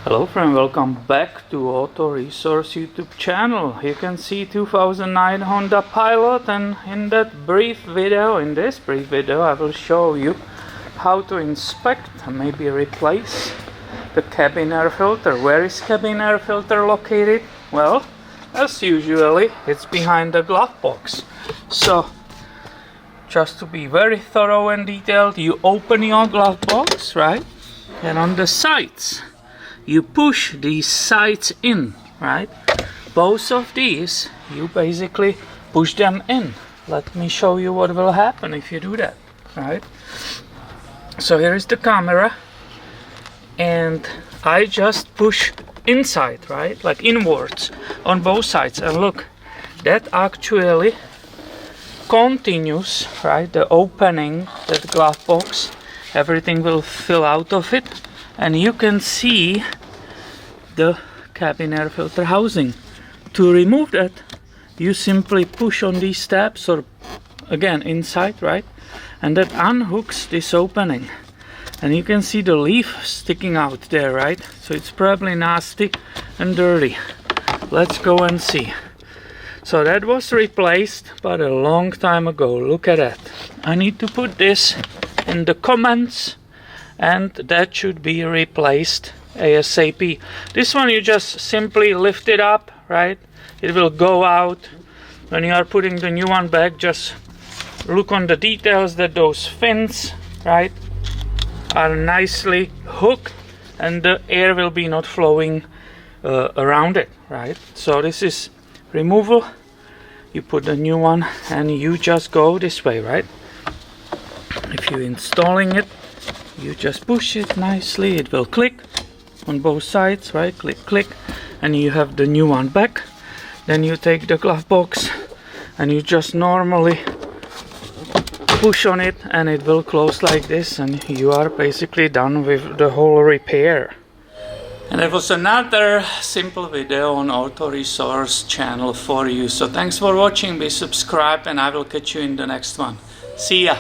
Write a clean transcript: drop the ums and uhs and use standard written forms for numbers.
Hello friend, welcome back to Auto Resource YouTube channel. You can see 2009 Honda Pilot, and in this brief video I will show you how to inspect and maybe replace the cabin air filter. Where is cabin air filter located? Well, as usually it's behind the glove box. So just to be very thorough and detailed, you open your glove box, right? And on the sides you push these sides in, right? Both of these, you basically push them in. Let me show you what will happen if you do that, right? So here is the camera, and I just push inside, right? Like inwards on both sides, and look, that actually continues, right? The opening, that glove box, everything will fill out of it, and you can see the cabin air filter housing. To remove that, you simply push on these tabs, or again inside, right? And that unhooks this opening, and you can see the leaf sticking out there, right? So it's probably nasty and dirty. Let's go and see. So that was replaced but a long time ago. Look at that. I need to put this in the comments, and that should be replaced ASAP. This one you just simply lift it up, right? It will go out. When you are putting the new one back, just look on the details that those fins, right, are nicely hooked and the air will be not flowing around it, right? So this is removal. You put the new one and you just go this way, right? If you're installing it, you just push it nicely, it will click on both sides, right? Click, click, and you have the new one back. Then you take the glove box and you just normally push on it, and it will close like this, and you are basically done with the whole repair. And that was another simple video on Auto Resource channel for you. So thanks for watching, be subscribed, and I will catch you in the next one. See ya!